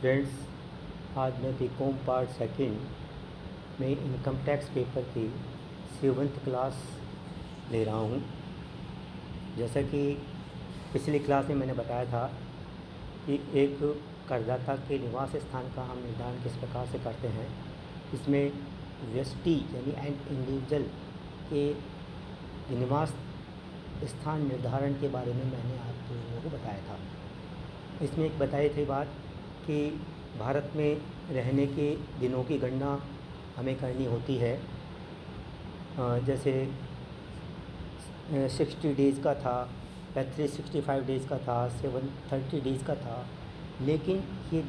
Friends, आज मैं BCom part second में इनकम टैक्स पेपर की 7th क्लास ले रहा हूँ। जैसा कि पिछली क्लास में मैंने बताया था कि एक करदाता के निवास स्थान का हम निर्धारण किस प्रकार से करते हैं। इसमें व्यष्टि यानी एन इंडिविजुअल के निवास स्थान निर्धारण के बारे में मैंने आप लोगों को बताया था। इसमें एक बताई थी बात कि भारत में रहने के दिनों की गणना हमें करनी होती है। जैसे 60 डेज़ का था या 365 डेज़ का था, 730 डेज़ का था, लेकिन ये इन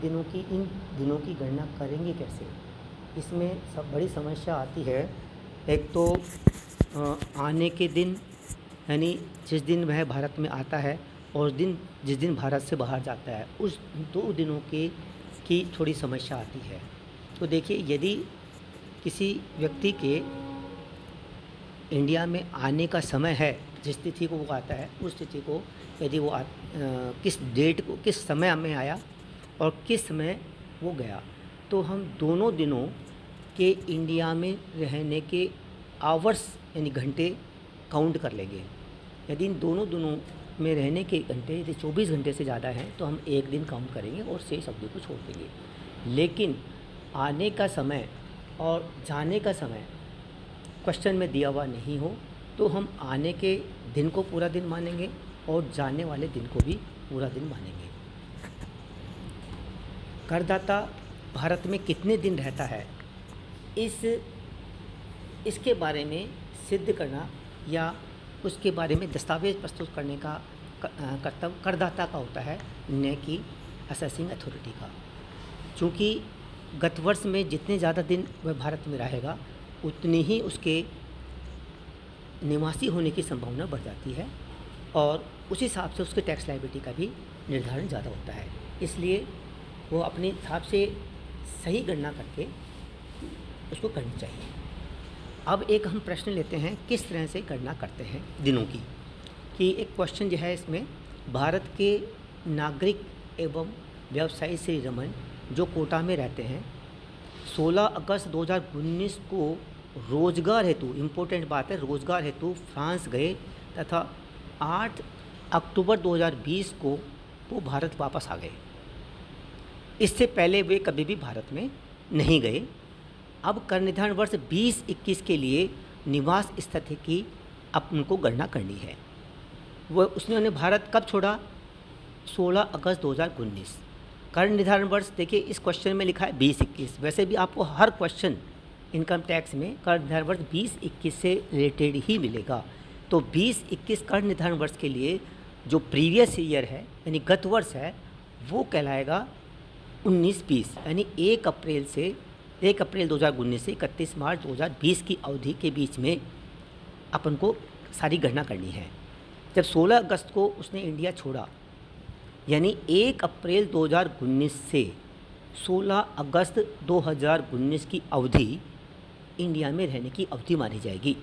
दिनों की गणना करेंगे कैसे? इसमें सब बड़ी समस्या आती है। एक तो आने के दिन यानी जिस दिन वह भारत में आता है और जिस दिन भारत से बाहर जाता है, उस 2 दिनों की थोड़ी समस्या आती है। तो देखिए, यदि किसी व्यक्ति के इंडिया में आने का समय है, जिस तिथि को वो आता है, उस तिथि को यदि वो किस समय में आया और किस समय वो गया, तो हम दोनों दिनों के इंडिया में रहने के आवर्स यानी घंटे काउंट कर लेंगे। यदि इन दोनों दिनों में रहने के घंटे यदि 24 घंटे से ज़्यादा हैं तो हम एक दिन काउंट करेंगे और शेष अवधि को छोड़ देंगे। लेकिन आने का समय और जाने का समय क्वेश्चन में दिया हुआ नहीं हो तो हम आने के दिन को पूरा दिन मानेंगे और जाने वाले दिन को भी पूरा दिन मानेंगे। करदाता भारत में कितने दिन रहता है, इसके बारे में सिद्ध करना या उसके बारे में दस्तावेज प्रस्तुत करने का कर्तव्य करदाता का होता है, न कि असेसिंग अथॉरिटी का। चूँकि गत वर्ष में जितने ज़्यादा दिन वह भारत में रहेगा उतनी ही उसके निवासी होने की संभावना बढ़ जाती है और उस हिसाब से उसके टैक्स लायबिलिटी का भी निर्धारण ज़्यादा होता है। इसलिए वो अपने हिसाब से सही गणना करके उसको करनी चाहिए। अब एक हम प्रश्न लेते हैं किस तरह से गणना करते हैं दिनों की। कि एक क्वेश्चन जो है इसमें, भारत के नागरिक एवं व्यवसायी श्री रमन जो कोटा में रहते हैं 16 अगस्त 2019 को रोज़गार हेतु, इम्पोर्टेंट बात है, रोज़गार हेतु फ्रांस गए तथा 8 अक्टूबर 2020 को वो भारत वापस आ गए। इससे पहले वे कभी भी भारत में नहीं गए। अब कर निर्धारण वर्ष 2021 के लिए निवास स्थिति की अब उनको गणना करनी है। उन्होंने भारत कब छोड़ा? 16 अगस्त 2019। कर निर्धारण वर्ष देखिए इस क्वेश्चन में लिखा है 2021। वैसे भी आपको हर क्वेश्चन इनकम टैक्स में कर निर्धारण वर्ष 2021 से रिलेटेड ही मिलेगा। तो 2021 कर निर्धारण वर्ष के लिए जो प्रीवियस ईयर है यानी गत वर्ष है वो कहलाएगा 19-20, यानी 1 अप्रैल 2019 से 31 मार्च 2020 की अवधि के बीच में अपन को सारी गणना करनी है। जब 16 अगस्त को उसने इंडिया छोड़ा यानी 1 अप्रैल 2019 से 16 अगस्त 2019 की अवधि इंडिया में रहने की अवधि मानी जाएगी।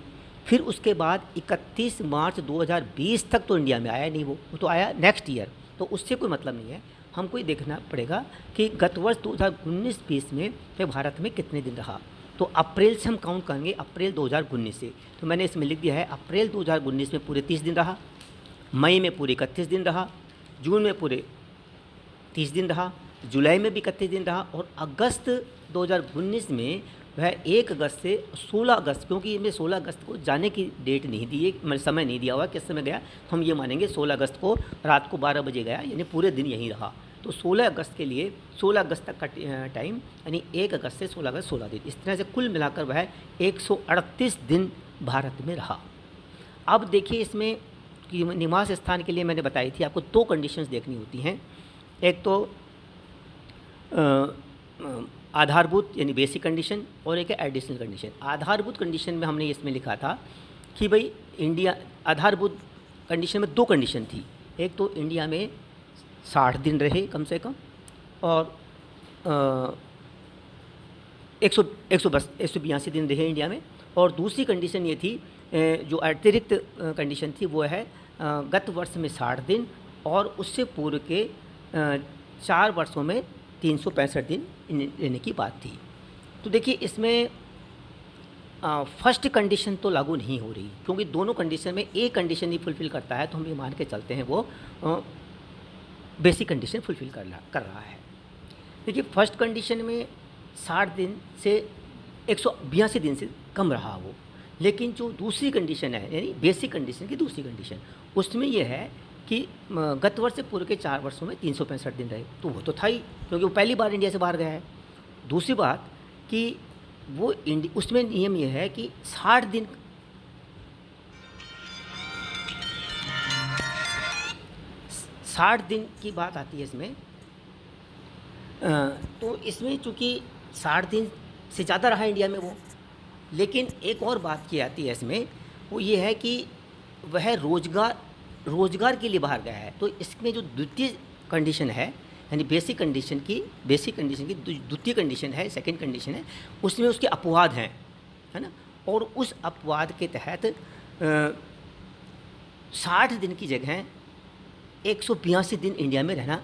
फिर उसके बाद 31 मार्च 2020 तक तो इंडिया में आया नहीं, वो तो आया नेक्स्ट ईयर, तो उससे कोई मतलब नहीं है। हमको ये देखना पड़ेगा कि गत वर्ष 2019-20 में वह भारत में कितने दिन रहा। तो अप्रैल से हम काउंट करेंगे, अप्रैल 2019 से। तो मैंने इसमें लिख दिया है अप्रैल 2019 में पूरे 30 दिन रहा, मई में पूरे 31 दिन रहा, जून में पूरे 30 दिन रहा, जुलाई में भी 31 दिन रहा और अगस्त 2019 में वह 1 अगस्त से 16 अगस्त, क्योंकि इसमें 16 अगस्त को जाने की डेट नहीं दी है, मतलब समय नहीं दिया हुआ किस समय गया, तो हम ये मानेंगे 16 अगस्त को रात को 12 बजे गया, यानी पूरे दिन यहीं रहा। तो 16 अगस्त के लिए 16 अगस्त तक का टाइम यानी 1 अगस्त से 16 अगस्त 16 दिन, इस तरह से कुल मिलाकर वह 138 दिन भारत में रहा। अब देखिए इसमें कि निवास स्थान के लिए मैंने बताई थी आपको 2 कंडीशंस देखनी होती हैं। एक तो आधारभूत यानी बेसिक कंडीशन और एक है एडिशनल कंडीशन। आधारभूत कंडीशन में हमने इसमें लिखा था कि भाई इंडिया, आधारभूत कंडीशन में 2 कंडीशन थी। एक तो इंडिया में 60 दिन रहे कम से कम और 182 दिन रहे इंडिया में, और दूसरी कंडीशन ये थी जो अतिरिक्त कंडीशन थी वो है गत वर्ष में 60 दिन और उससे पूर्व के 4 वर्षों में 365 दिन लेने की बात थी। तो देखिए इसमें फर्स्ट कंडीशन तो लागू नहीं हो रही, क्योंकि दोनों कंडीशन में एक कंडीशन ही फुलफ़िल करता है, तो हम ये मान के चलते हैं वो बेसिक कंडीशन फुलफ़िल कर रहा है। देखिए फर्स्ट कंडीशन में 60 दिन से 182 दिन से कम रहा वो, लेकिन जो दूसरी कंडीशन है यानी बेसिक कंडीशन की दूसरी कंडीशन, उसमें यह है कि गत वर्ष से पूर्व के 4 वर्षों में 365 दिन रहे, तो वो तो था ही, क्योंकि वो पहली बार इंडिया से बाहर गया है। दूसरी बात कि वो उसमें नियम यह है कि 60 दिन 60 दिन की बात आती है इसमें। तो इसमें चूँकि 60 दिन से ज़्यादा रहा इंडिया में वो, लेकिन एक और बात की आती है इसमें, वो ये है कि वह रोज़गार के लिए बाहर गया है। तो इसमें जो द्वितीय कंडीशन है यानी बेसिक कंडीशन की द्वितीय कंडीशन है, सेकंड कंडीशन है, उसमें उसके अपवाद हैं, है ना। और उस अपवाद के तहत 60 दिन की जगह 182 दिन इंडिया में रहना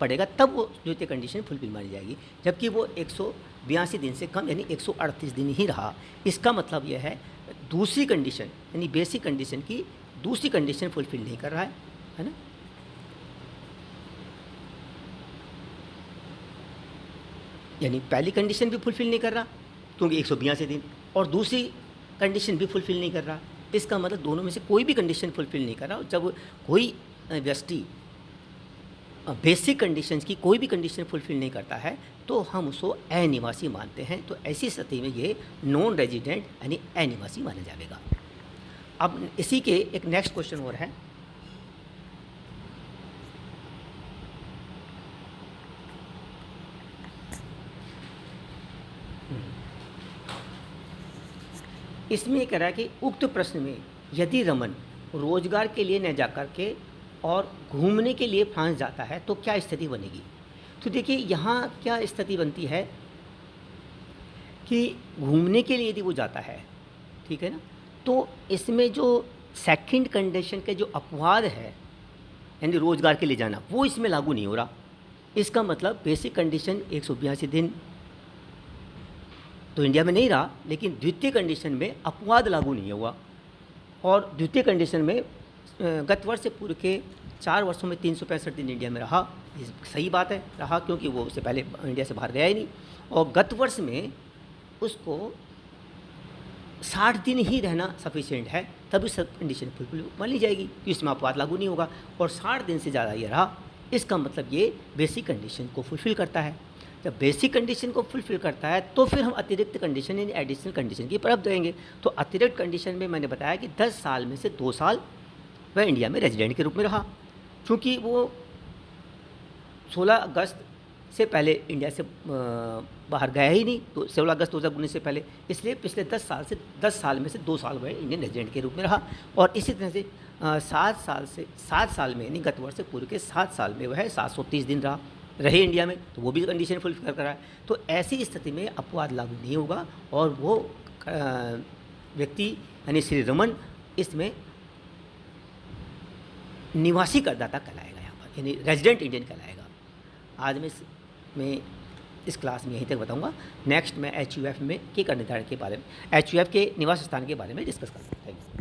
पड़ेगा, तब वो द्वितीय कंडीशन फुलफिल मानी जाएगी। जबकि वो 182 दिन से कम यानी 138 दिन ही रहा। इसका मतलब यह है दूसरी कंडीशन यानी बेसिक कंडीशन की दूसरी कंडीशन फुलफिल नहीं कर रहा है ना। यानी पहली कंडीशन भी फुलफिल नहीं कर रहा क्योंकि 182 दिन, और दूसरी कंडीशन भी फुलफिल नहीं कर रहा। इसका मतलब दोनों में से कोई भी कंडीशन फुलफिल नहीं कर रहा। जब कोई व्यक्ति बेसिक कंडीशंस की कोई भी कंडीशन फुलफिल नहीं करता है तो हम उसको अनिवासी मानते हैं। तो ऐसी स्थिति में ये नॉन रेजिडेंट यानी अनिवासी माना जाएगा। अब इसी के एक नेक्स्ट क्वेश्चन और है, इसमें ये कह रहा है कि उक्त प्रश्न में यदि रमन रोजगार के लिए न जाकर के और घूमने के लिए फ्रांस जाता है तो क्या स्थिति बनेगी। तो देखिए यहाँ क्या स्थिति बनती है कि घूमने के लिए यदि वो जाता है, ठीक है ना, तो इसमें जो सेकंड कंडीशन के जो अपवाद है यानी रोजगार के लिए जाना, वो इसमें लागू नहीं हो रहा। इसका मतलब बेसिक कंडीशन 182 दिन तो इंडिया में नहीं रहा, लेकिन द्वितीय कंडीशन में अपवाद लागू नहीं हुआ। और द्वितीय कंडीशन में गत वर्ष से पूर्व के 4 वर्षों में 365 दिन इंडिया में रहा। ये सही बात है, रहा, क्योंकि वो उससे पहले इंडिया से बाहर गया ही नहीं। और गत वर्ष में उसको 60 दिन ही रहना सफिशिएंट है, तभी सब कंडीशन फुलफिल मानी जाएगी कि इसमें अपवाद लागू नहीं होगा। और 60 दिन से ज़्यादा ये रहा, इसका मतलब ये बेसिक कंडीशन को फुलफिल करता है। जब बेसिक कंडीशन को फुलफिल करता है तो फिर हम अतिरिक्त कंडीशन यानी एडिशनल कंडीशन की तरफ जाएंगे। तो अतिरिक्त कंडीशन में मैंने बताया कि 10 साल में से 2 साल वह इंडिया में रेजिडेंट के रूप में रहा। क्योंकि वो 16 अगस्त से पहले इंडिया से बाहर गया ही नहीं, तो 16 अगस्त 2019 से पहले, इसलिए पिछले 10 साल में से 2 साल वह इंडियन रेजिडेंट के रूप में रहा। और इसी तरह से 7 साल में यानी गत वर्ष से पूर्व के 7 साल में वह 730 दिन रहे इंडिया में, तो वो भी कंडीशन फुलफिल कर रहा है। तो ऐसी स्थिति में अपवाद लागू नहीं होगा और वो व्यक्ति यानी श्री रमन इसमें निवासी करदाता कहलाएगा, यहाँ पर यानी रेजिडेंट इंडियन कहलाएगा। आज मैं इस क्लास में यहीं तक बताऊंगा। नेक्स्ट मैं HUF में के कर निर्धारण के बारे में, HUF के निवास स्थान के बारे में डिस्कस करूँगा। Thank you.